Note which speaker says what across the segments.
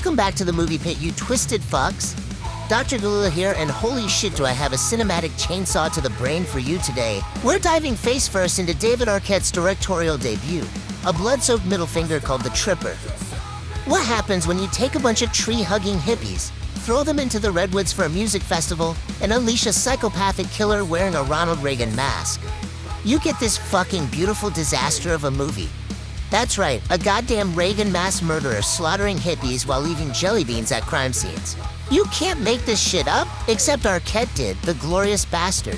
Speaker 1: Welcome back to the movie pit, you twisted fucks. Dr. Ghoulula here, and holy shit do I have a cinematic chainsaw to the brain for you today. We're diving face first into David Arquette's directorial debut, a blood-soaked middle finger called The Tripper. What happens when you take a bunch of tree-hugging hippies, throw them into the redwoods for a music festival, and unleash a psychopathic killer wearing a Ronald Reagan mask? You get this fucking beautiful disaster of a movie. That's right, a goddamn Reagan mass murderer slaughtering hippies while leaving jelly beans at crime scenes. You can't make this shit up, except Arquette did, the glorious bastard.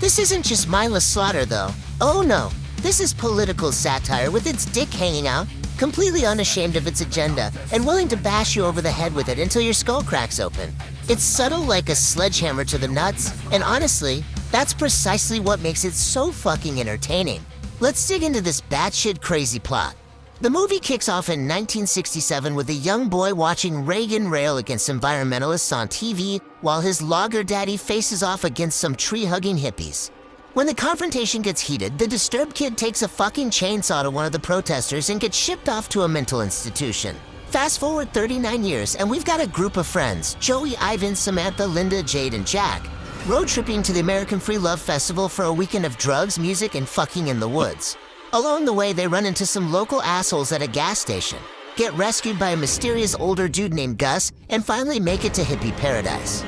Speaker 1: This isn't just mindless slaughter though. Oh no, this is political satire with its dick hanging out, completely unashamed of its agenda, and willing to bash you over the head with it until your skull cracks open. It's subtle like a sledgehammer to the nuts, and honestly, that's precisely what makes it so fucking entertaining. Let's dig into this batshit crazy plot. The movie kicks off in 1967 with a young boy watching Reagan rail against environmentalists on TV while his logger daddy faces off against some tree-hugging hippies. When the confrontation gets heated, the disturbed kid takes a fucking chainsaw to one of the protesters and gets shipped off to a mental institution. Fast forward 39 years and we've got a group of friends, Joey, Ivan, Samantha, Linda, Jade, and Jack, road tripping to the American Free Love Festival for a weekend of drugs, music, and fucking in the woods. Along the way, they run into some local assholes at a gas station, get rescued by a mysterious older dude named Gus, and finally make it to hippie paradise.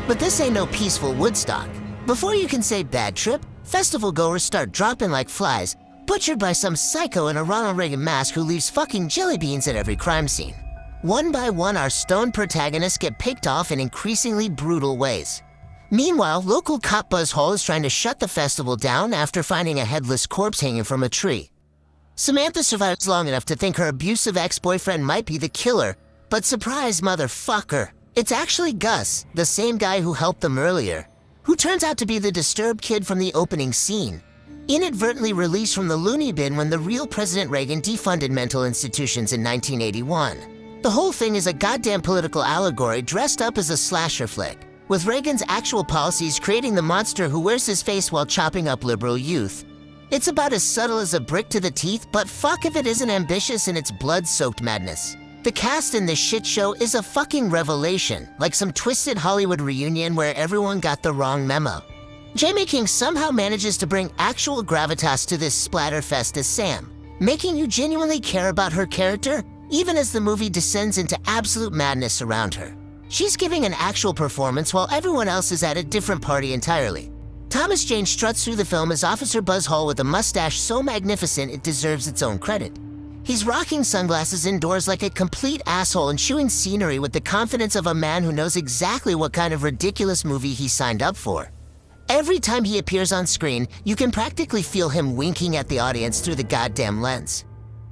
Speaker 1: But this ain't no peaceful Woodstock. Before you can say bad trip, festival goers start dropping like flies, butchered by some psycho in a Ronald Reagan mask who leaves fucking jelly beans at every crime scene. One by one, our stoned protagonists get picked off in increasingly brutal ways. Meanwhile, local cop Buzz Hall is trying to shut the festival down after finding a headless corpse hanging from a tree. Samantha survives long enough to think her abusive ex-boyfriend might be the killer, but surprise motherfucker, it's actually Gus, the same guy who helped them earlier, who turns out to be the disturbed kid from the opening scene, inadvertently released from the loony bin when the real President Reagan defunded mental institutions in 1981. The whole thing is a goddamn political allegory dressed up as a slasher flick, with Reagan's actual policies creating the monster who wears his face while chopping up liberal youth. It's about as subtle as a brick to the teeth, but fuck if it isn't ambitious in its blood-soaked madness. The cast in this shit show is a fucking revelation, like some twisted Hollywood reunion where everyone got the wrong memo. Jamie King somehow manages to bring actual gravitas to this splatterfest as Sam, making you genuinely care about her character, even as the movie descends into absolute madness around her. She's giving an actual performance while everyone else is at a different party entirely. Thomas Jane struts through the film as Officer Buzz Hall with a mustache so magnificent it deserves its own credit. He's rocking sunglasses indoors like a complete asshole and chewing scenery with the confidence of a man who knows exactly what kind of ridiculous movie he signed up for. Every time he appears on screen, you can practically feel him winking at the audience through the goddamn lens.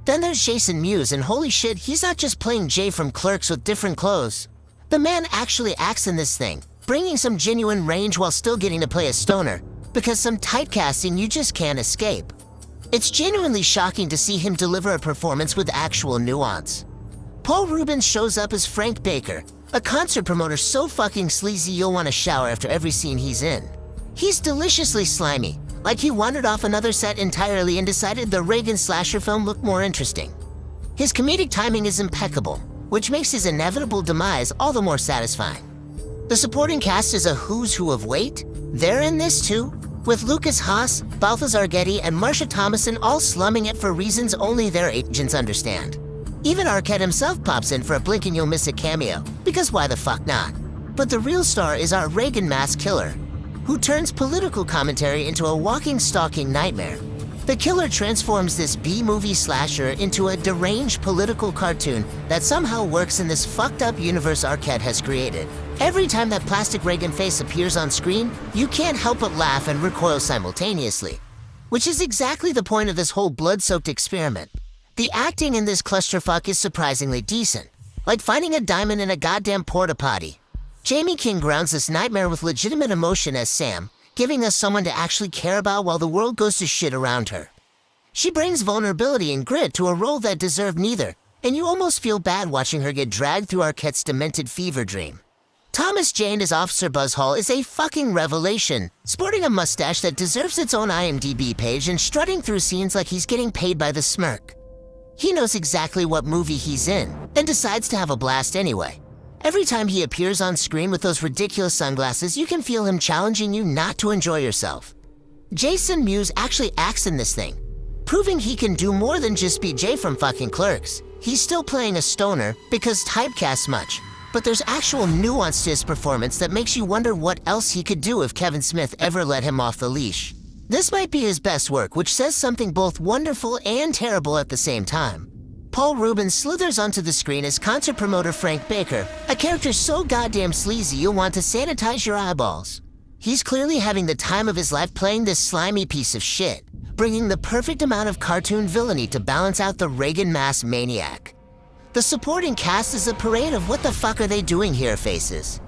Speaker 1: Then there's Jason Mewes, and holy shit, he's not just playing Jay from Clerks with different clothes. The man actually acts in this thing, bringing some genuine range while still getting to play a stoner, because some typecasting you just can't escape. It's genuinely shocking to see him deliver a performance with actual nuance. Paul Rubens shows up as Frank Baker, a concert promoter so fucking sleazy you'll want to shower after every scene he's in. He's deliciously slimy, like he wandered off another set entirely and decided the Reagan slasher film looked more interesting. His comedic timing is impeccable, which makes his inevitable demise all the more satisfying. The supporting cast is a who's who of weight. They're in this too, with Lucas Haas, Balthazar Getty, and Marsha Thomason all slumming it for reasons only their agents understand. Even Arquette himself pops in for a blink and you'll miss it cameo, because why the fuck not? But the real star is our Reagan mass killer, who turns political commentary into a walking, stalking nightmare. The killer transforms this B-movie slasher into a deranged political cartoon that somehow works in this fucked up universe Arquette has created. Every time that plastic Reagan face appears on screen, you can't help but laugh and recoil simultaneously. Which is exactly the point of this whole blood-soaked experiment. The acting in this clusterfuck is surprisingly decent, like finding a diamond in a goddamn porta-potty. Jamie King grounds this nightmare with legitimate emotion as Sam, giving us someone to actually care about while the world goes to shit around her. She brings vulnerability and grit to a role that deserved neither, and you almost feel bad watching her get dragged through Arquette's demented fever dream. Thomas Jane as Officer Buzz Hall is a fucking revelation, sporting a mustache that deserves its own IMDb page and strutting through scenes like he's getting paid by the smirk. He knows exactly what movie he's in, and decides to have a blast anyway. Every time he appears on screen with those ridiculous sunglasses, you can feel him challenging you not to enjoy yourself. Jason Mewes actually acts in this thing, proving he can do more than just be Jay from fucking Clerks. He's still playing a stoner because typecast much, but there's actual nuance to his performance that makes you wonder what else he could do if Kevin Smith ever let him off the leash. This might be his best work, which says something both wonderful and terrible at the same time. Paul Rubens slithers onto the screen as concert promoter Frank Baker, a character so goddamn sleazy you'll want to sanitize your eyeballs. He's clearly having the time of his life playing this slimy piece of shit, bringing the perfect amount of cartoon villainy to balance out the Reagan mass maniac. The supporting cast is a parade of what the fuck are they doing here faces.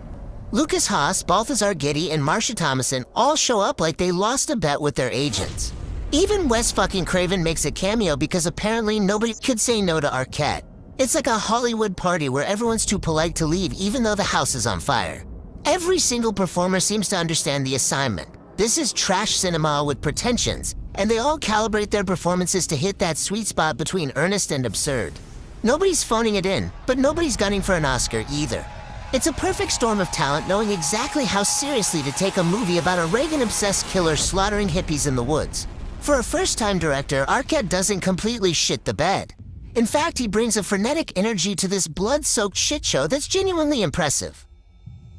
Speaker 1: Lucas Haas, Balthazar Getty, and Marsha Thomason all show up like they lost a bet with their agents. Even Wes fucking Craven makes a cameo because apparently nobody could say no to Arquette. It's like a Hollywood party where everyone's too polite to leave even though the house is on fire. Every single performer seems to understand the assignment. This is trash cinema with pretensions, and they all calibrate their performances to hit that sweet spot between earnest and absurd. Nobody's phoning it in, but nobody's gunning for an Oscar either. It's a perfect storm of talent knowing exactly how seriously to take a movie about a Reagan-obsessed killer slaughtering hippies in the woods. For a first-time director, Arquette doesn't completely shit the bed. In fact, he brings a frenetic energy to this blood-soaked shit show that's genuinely impressive.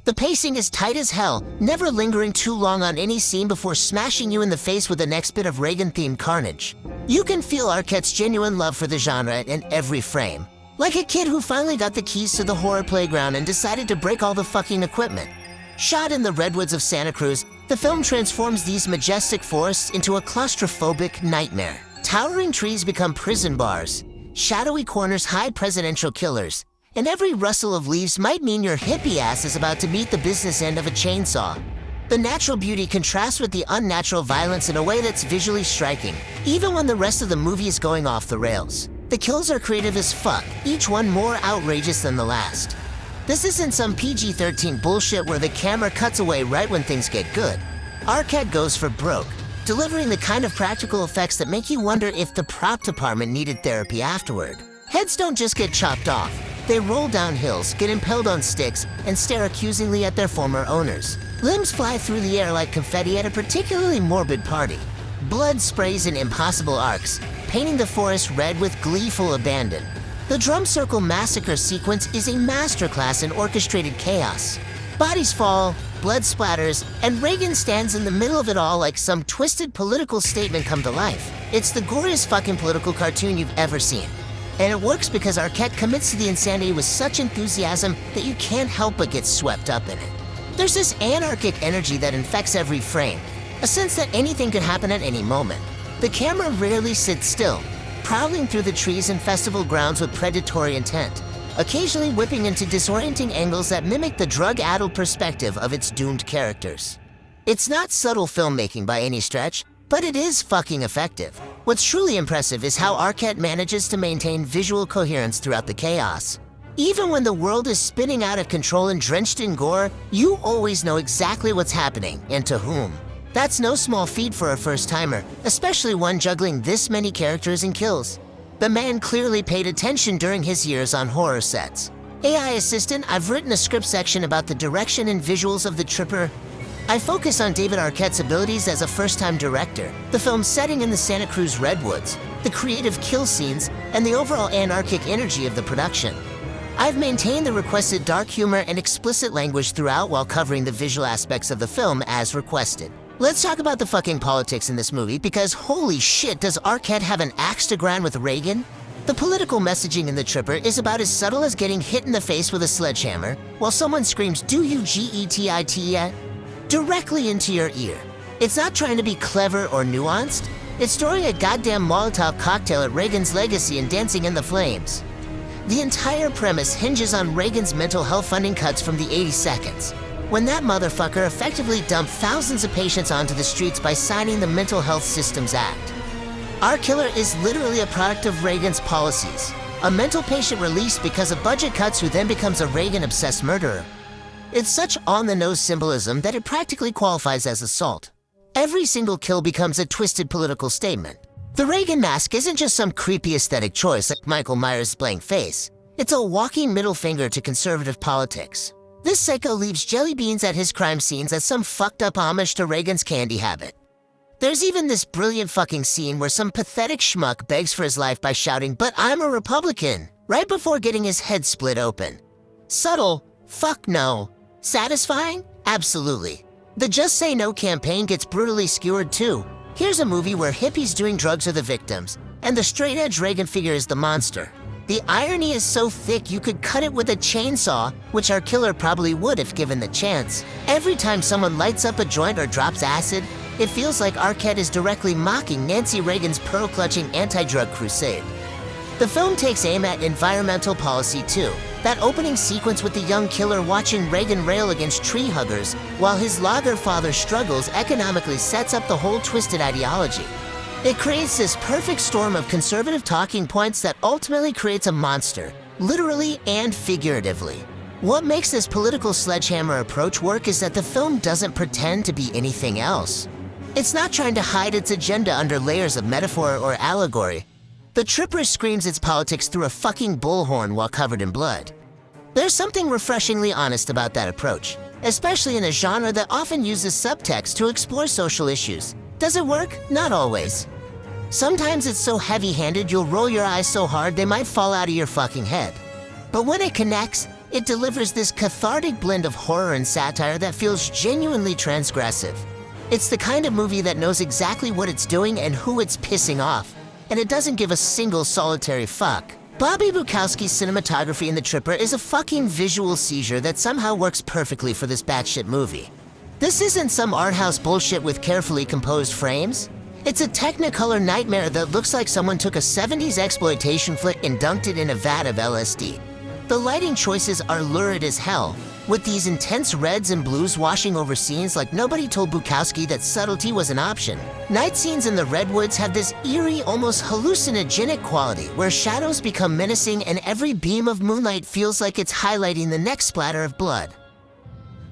Speaker 1: The pacing is tight as hell, never lingering too long on any scene before smashing you in the face with the next bit of Reagan-themed carnage. You can feel Arquette's genuine love for the genre in every frame. Like a kid who finally got the keys to the horror playground and decided to break all the fucking equipment. Shot in the redwoods of Santa Cruz, the film transforms these majestic forests into a claustrophobic nightmare. Towering trees become prison bars. Shadowy corners hide presidential killers. And every rustle of leaves might mean your hippie ass is about to meet the business end of a chainsaw. The natural beauty contrasts with the unnatural violence in a way that's visually striking, even when the rest of the movie is going off the rails. The kills are creative as fuck, each one more outrageous than the last. This isn't some PG-13 bullshit where the camera cuts away right when things get good. Arquette goes for broke, delivering the kind of practical effects that make you wonder if the prop department needed therapy afterward. Heads don't just get chopped off. They roll down hills, get impaled on sticks, and stare accusingly at their former owners. Limbs fly through the air like confetti at a particularly morbid party. Blood sprays in impossible arcs, painting the forest red with gleeful abandon. The drum circle massacre sequence is a masterclass in orchestrated chaos. Bodies fall, blood splatters, and Reagan stands in the middle of it all like some twisted political statement come to life. It's the goriest fucking political cartoon you've ever seen. And it works because Arquette commits to the insanity with such enthusiasm that you can't help but get swept up in it. There's this anarchic energy that infects every frame, a sense that anything could happen at any moment. The camera rarely sits still, prowling through the trees and festival grounds with predatory intent, occasionally whipping into disorienting angles that mimic the drug-addled perspective of its doomed characters. It's not subtle filmmaking by any stretch, but it is fucking effective. What's truly impressive is how Arquette manages to maintain visual coherence throughout the chaos. Even when the world is spinning out of control and drenched in gore, you always know exactly what's happening and to whom. That's no small feat for a first-timer, especially one juggling this many characters and kills. The man clearly paid attention during his years on horror sets. AI assistant, I've written a script section about the direction and visuals of The Tripper. I focus on David Arquette's abilities as a first-time director, the film's setting in the Santa Cruz redwoods, the creative kill scenes, and the overall anarchic energy of the production. I've maintained the requested dark humor and explicit language throughout while covering the visual aspects of the film as requested. Let's talk about the fucking politics in this movie because holy shit, does Arquette have an axe to grind with Reagan? The political messaging in The Tripper is about as subtle as getting hit in the face with a sledgehammer while someone screams, "Do you GETIT yet?" directly into your ear. It's not trying to be clever or nuanced. It's throwing a goddamn Molotov cocktail at Reagan's legacy and dancing in the flames. The entire premise hinges on Reagan's mental health funding cuts from the 80 seconds, when that motherfucker effectively dumped thousands of patients onto the streets by signing the Mental Health Systems Act. Our killer is literally a product of Reagan's policies, a mental patient released because of budget cuts who then becomes a Reagan-obsessed murderer. It's such on-the-nose symbolism that it practically qualifies as assault. Every single kill becomes a twisted political statement. The Reagan mask isn't just some creepy aesthetic choice like Michael Myers' blank face. It's a walking middle finger to conservative politics. This psycho leaves jelly beans at his crime scenes as some fucked up homage to Reagan's candy habit. There's even this brilliant fucking scene where some pathetic schmuck begs for his life by shouting, "But I'm a Republican," right before getting his head split open. Subtle? Fuck no. Satisfying? Absolutely. The Just Say No campaign gets brutally skewered too. Here's a movie where hippies doing drugs are the victims, and the straight-edge Reagan figure is the monster. The irony is so thick you could cut it with a chainsaw, which our killer probably would if given the chance. Every time someone lights up a joint or drops acid, it feels like Arquette is directly mocking Nancy Reagan's pearl-clutching anti-drug crusade. The film takes aim at environmental policy too. That opening sequence with the young killer watching Reagan rail against tree huggers while his lager father struggles economically sets up the whole twisted ideology. It creates this perfect storm of conservative talking points that ultimately creates a monster, literally and figuratively. What makes this political sledgehammer approach work is that the film doesn't pretend to be anything else. It's not trying to hide its agenda under layers of metaphor or allegory. The Tripper screams its politics through a fucking bullhorn while covered in blood. There's something refreshingly honest about that approach, especially in a genre that often uses subtext to explore social issues. Does it work? Not always. Sometimes it's so heavy-handed you'll roll your eyes so hard they might fall out of your fucking head. But when it connects, it delivers this cathartic blend of horror and satire that feels genuinely transgressive. It's the kind of movie that knows exactly what it's doing and who it's pissing off, and it doesn't give a single solitary fuck. Bobby Bukowski's cinematography in The Tripper is a fucking visual seizure that somehow works perfectly for this batshit movie. This isn't some art house bullshit with carefully composed frames. It's a Technicolor nightmare that looks like someone took a 70s exploitation flick and dunked it in a vat of LSD. The lighting choices are lurid as hell, with these intense reds and blues washing over scenes like nobody told Bukowski that subtlety was an option. Night scenes in the redwoods have this eerie, almost hallucinogenic quality where shadows become menacing and every beam of moonlight feels like it's highlighting the next splatter of blood.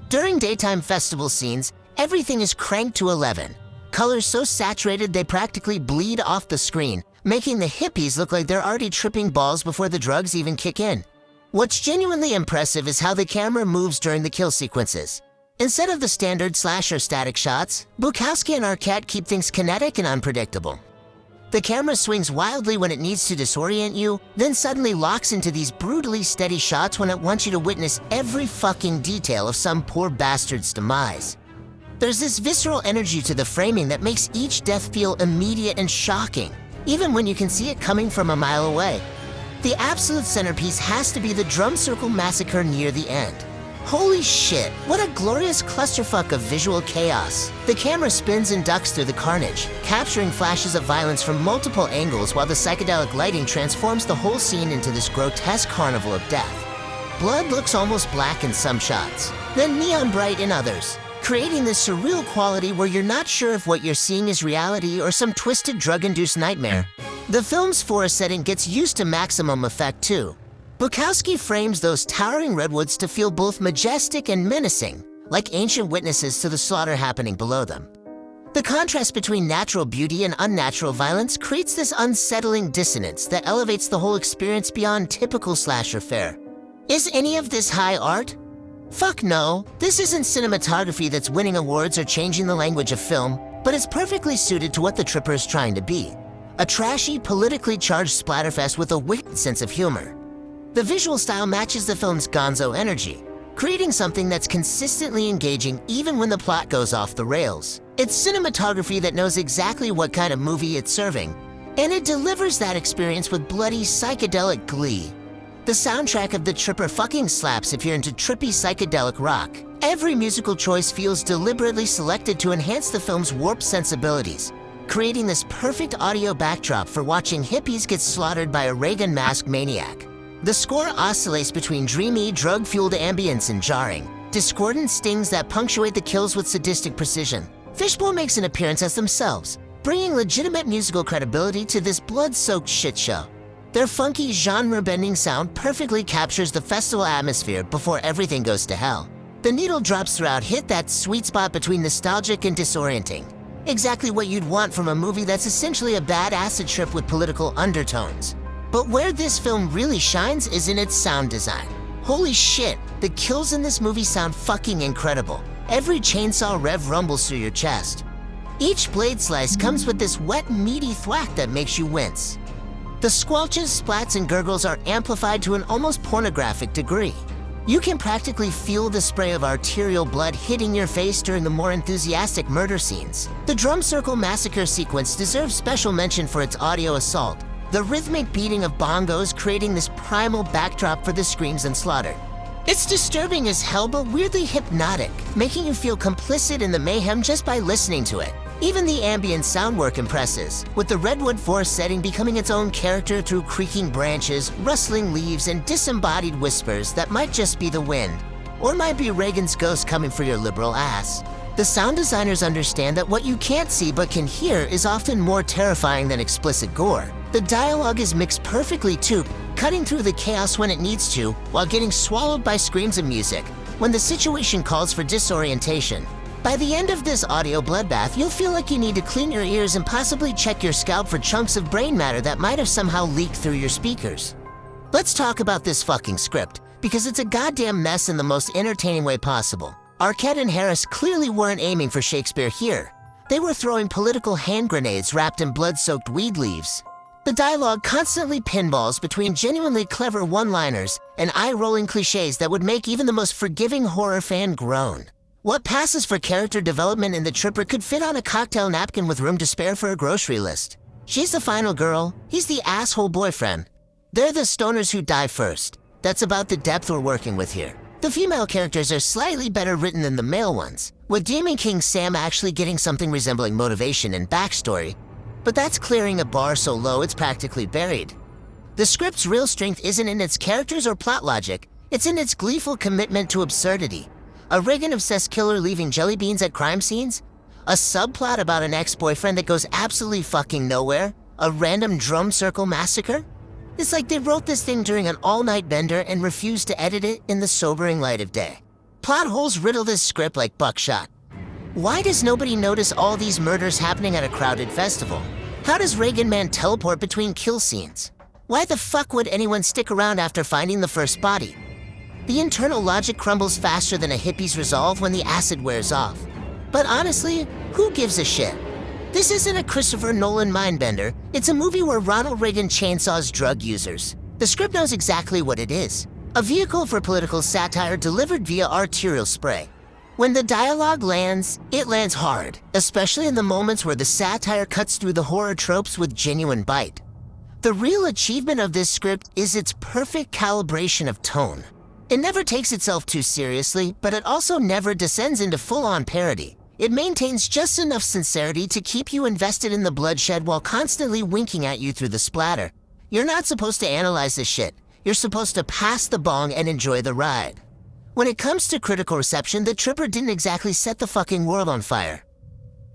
Speaker 1: During daytime festival scenes, everything is cranked to 11. Colors so saturated they practically bleed off the screen, making the hippies look like they're already tripping balls before the drugs even kick in. What's genuinely impressive is how the camera moves during the kill sequences. Instead of the standard slasher static shots, Bukowski and Arquette keep things kinetic and unpredictable. The camera swings wildly when it needs to disorient you, then suddenly locks into these brutally steady shots when it wants you to witness every fucking detail of some poor bastard's demise. There's this visceral energy to the framing that makes each death feel immediate and shocking, even when you can see it coming from a mile away. The absolute centerpiece has to be the drum circle massacre near the end. Holy shit, what a glorious clusterfuck of visual chaos. The camera spins and ducks through the carnage, capturing flashes of violence from multiple angles while the psychedelic lighting transforms the whole scene into this grotesque carnival of death. Blood looks almost black in some shots, then neon bright in others, creating this surreal quality where you're not sure if what you're seeing is reality or some twisted drug-induced nightmare. The film's forest setting gets used to maximum effect too. Bukowski frames those towering redwoods to feel both majestic and menacing, like ancient witnesses to the slaughter happening below them. The contrast between natural beauty and unnatural violence creates this unsettling dissonance that elevates the whole experience beyond typical slasher fare. Is any of this high art? Fuck no. This isn't cinematography that's winning awards or changing the language of film, but it's perfectly suited to what The Tripper is trying to be. A trashy, politically charged splatterfest with a wicked sense of humor. The visual style matches the film's gonzo energy, creating something that's consistently engaging even when the plot goes off the rails. It's cinematography that knows exactly what kind of movie it's serving, and it delivers that experience with bloody psychedelic glee. The soundtrack of The Tripper fucking slaps if you're into trippy psychedelic rock. Every musical choice feels deliberately selected to enhance the film's warped sensibilities, creating this perfect audio backdrop for watching hippies get slaughtered by a Reagan masked maniac. The score oscillates between dreamy, drug-fueled ambience and jarring, discordant stings that punctuate the kills with sadistic precision. Fishbowl makes an appearance as themselves, bringing legitimate musical credibility to this blood-soaked shitshow. Their funky, genre-bending sound perfectly captures the festival atmosphere before everything goes to hell. The needle drops throughout hit that sweet spot between nostalgic and disorienting. Exactly what you'd want from a movie that's essentially a bad acid trip with political undertones. But where this film really shines is in its sound design. Holy shit, the kills in this movie sound fucking incredible. Every chainsaw rev rumbles through your chest. Each blade slice comes with this wet, meaty thwack that makes you wince. The squelches, splats, and gurgles are amplified to an almost pornographic degree. You can practically feel the spray of arterial blood hitting your face during the more enthusiastic murder scenes. The drum circle massacre sequence deserves special mention for its audio assault, the rhythmic beating of bongos creating this primal backdrop for the screams and slaughter. It's disturbing as hell, but weirdly hypnotic, making you feel complicit in the mayhem just by listening to it. Even the ambient sound work impresses, with the redwood forest setting becoming its own character through creaking branches, rustling leaves, and disembodied whispers that might just be the wind, or might be Reagan's ghost coming for your liberal ass. The sound designers understand that what you can't see but can hear is often more terrifying than explicit gore. The dialogue is mixed perfectly too, cutting through the chaos when it needs to, while getting swallowed by screams of music, when the situation calls for disorientation. By the end of this audio bloodbath, you'll feel like you need to clean your ears and possibly check your scalp for chunks of brain matter that might have somehow leaked through your speakers. Let's talk about this fucking script, because it's a goddamn mess in the most entertaining way possible. Arquette and Harris clearly weren't aiming for Shakespeare here. They were throwing political hand grenades wrapped in blood-soaked weed leaves. The dialogue constantly pinballs between genuinely clever one-liners and eye-rolling cliches that would make even the most forgiving horror fan groan. What passes for character development in the Tripper could fit on a cocktail napkin with room to spare for a grocery list. She's the final girl, he's the asshole boyfriend. They're the stoners who die first. That's about the depth we're working with here. The female characters are slightly better written than the male ones, with Demon King Sam actually getting something resembling motivation and backstory, but that's clearing a bar so low it's practically buried. The script's real strength isn't in its characters or plot logic, it's in its gleeful commitment to absurdity. A Reagan-obsessed killer leaving jelly beans at crime scenes? A subplot about an ex-boyfriend that goes absolutely fucking nowhere? A random drum circle massacre? It's like they wrote this thing during an all-night bender and refused to edit it in the sobering light of day. Plot holes riddle this script like buckshot. Why does nobody notice all these murders happening at a crowded festival? How does Reagan Man teleport between kill scenes? Why the fuck would anyone stick around after finding the first body? The internal logic crumbles faster than a hippie's resolve when the acid wears off. But honestly, who gives a shit? This isn't a Christopher Nolan mindbender, it's a movie where Ronald Reagan chainsaws drug users. The script knows exactly what it is. A vehicle for political satire delivered via arterial spray. When the dialogue lands, it lands hard, especially in the moments where the satire cuts through the horror tropes with genuine bite. The real achievement of this script is its perfect calibration of tone. It never takes itself too seriously, but it also never descends into full-on parody. It maintains just enough sincerity to keep you invested in the bloodshed while constantly winking at you through the splatter. You're not supposed to analyze this shit. You're supposed to pass the bong and enjoy the ride. When it comes to critical reception, the Tripper didn't exactly set the fucking world on fire.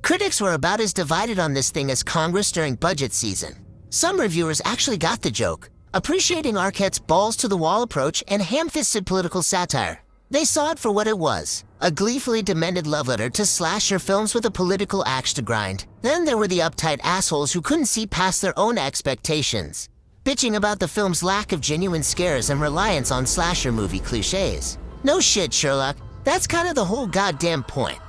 Speaker 1: Critics were about as divided on this thing as Congress during budget season. Some reviewers actually got the joke, appreciating Arquette's balls-to-the-wall approach and ham-fisted political satire. They saw it for what it was, a gleefully demented love letter to slasher films with a political axe to grind. Then there were the uptight assholes who couldn't see past their own expectations, bitching about the film's lack of genuine scares and reliance on slasher movie cliches. No shit, Sherlock, that's kind of the whole goddamn point.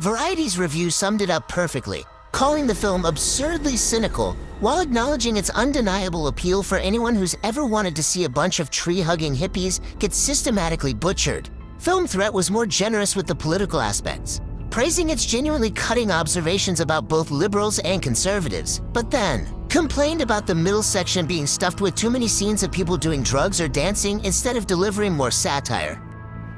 Speaker 1: Variety's review summed it up perfectly, calling the film absurdly cynical while acknowledging its undeniable appeal for anyone who's ever wanted to see a bunch of tree-hugging hippies get systematically butchered. Film Threat was more generous with the political aspects, praising its genuinely cutting observations about both liberals and conservatives, but then complained about the middle section being stuffed with too many scenes of people doing drugs or dancing instead of delivering more satire.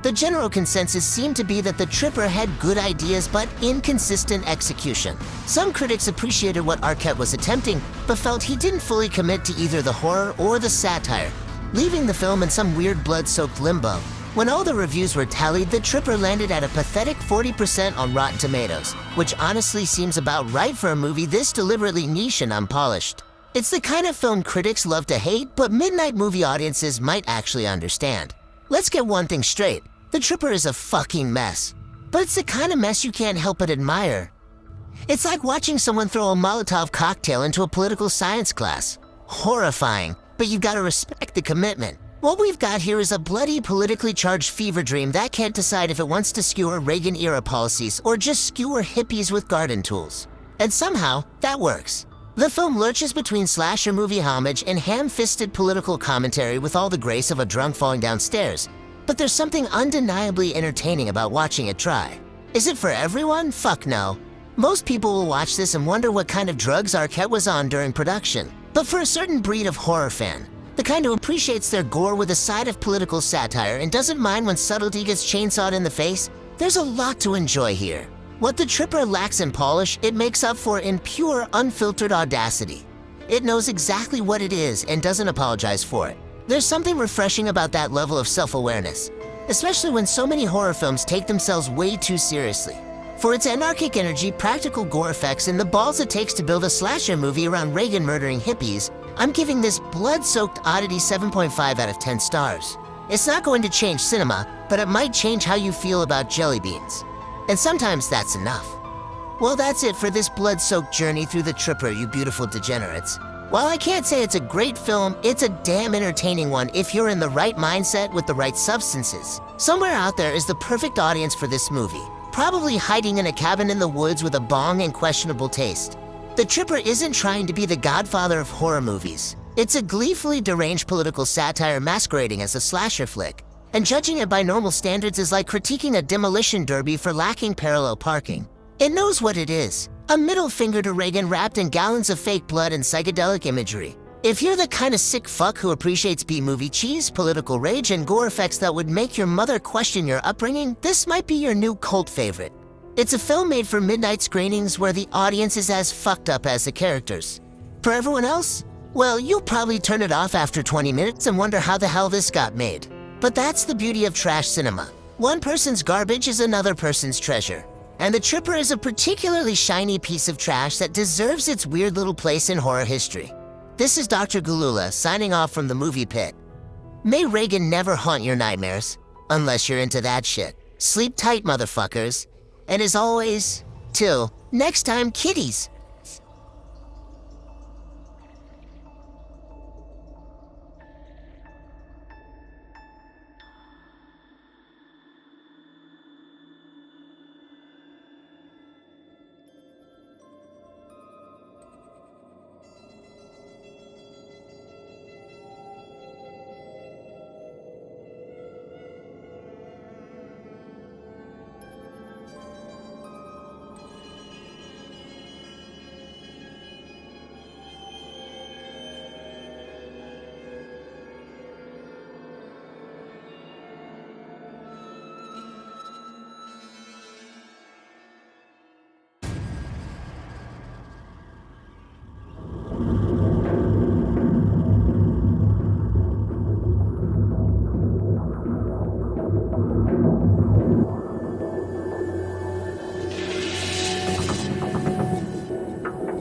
Speaker 1: The general consensus seemed to be that the Tripper had good ideas but inconsistent execution. Some critics appreciated what Arquette was attempting, but felt he didn't fully commit to either the horror or the satire, leaving the film in some weird blood-soaked limbo. When all the reviews were tallied, the Tripper landed at a pathetic 40% on Rotten Tomatoes, which honestly seems about right for a movie this deliberately niche and unpolished. It's the kind of film critics love to hate, but midnight movie audiences might actually understand. Let's get one thing straight. The Tripper is a fucking mess. But it's the kind of mess you can't help but admire. It's like watching someone throw a Molotov cocktail into a political science class. Horrifying, but you've got to respect the commitment. What we've got here is a bloody, politically charged fever dream that can't decide if it wants to skewer Reagan-era policies or just skewer hippies with garden tools. And somehow, that works. The film lurches between slasher movie homage and ham-fisted political commentary with all the grace of a drunk falling downstairs. But there's something undeniably entertaining about watching it try. Is it for everyone? Fuck no. Most people will watch this and wonder what kind of drugs Arquette was on during production. But for a certain breed of horror fan, the kind who appreciates their gore with a side of political satire and doesn't mind when subtlety gets chainsawed in the face, there's a lot to enjoy here. What the Tripper lacks in polish, it makes up for in pure, unfiltered audacity. It knows exactly what it is and doesn't apologize for it. There's something refreshing about that level of self-awareness, especially when so many horror films take themselves way too seriously. For its anarchic energy, practical gore effects, and the balls it takes to build a slasher movie around Reagan murdering hippies, I'm giving this blood-soaked oddity 7.5 out of 10 stars. It's not going to change cinema, but it might change how you feel about jelly beans. And sometimes that's enough. Well, that's it for this blood-soaked journey through the Tripper, you beautiful degenerates. While I can't say it's a great film, it's a damn entertaining one if you're in the right mindset with the right substances. Somewhere out there is the perfect audience for this movie, probably hiding in a cabin in the woods with a bong and questionable taste. The Tripper isn't trying to be the godfather of horror movies. It's a gleefully deranged political satire masquerading as a slasher flick. And judging it by normal standards is like critiquing a demolition derby for lacking parallel parking. It knows what it is. A middle finger to Reagan wrapped in gallons of fake blood and psychedelic imagery. If you're the kind of sick fuck who appreciates B-movie cheese, political rage, and gore effects that would make your mother question your upbringing, this might be your new cult favorite. It's a film made for midnight screenings where the audience is as fucked up as the characters. For everyone else, well, you'll probably turn it off after 20 minutes and wonder how the hell this got made. But that's the beauty of trash cinema. One person's garbage is another person's treasure. And the Tripper is a particularly shiny piece of trash that deserves its weird little place in horror history. This is Dr. Ghoulula signing off from the movie pit. May Reagan never haunt your nightmares, unless you're into that shit. Sleep tight, motherfuckers. And as always, till next time, kitties.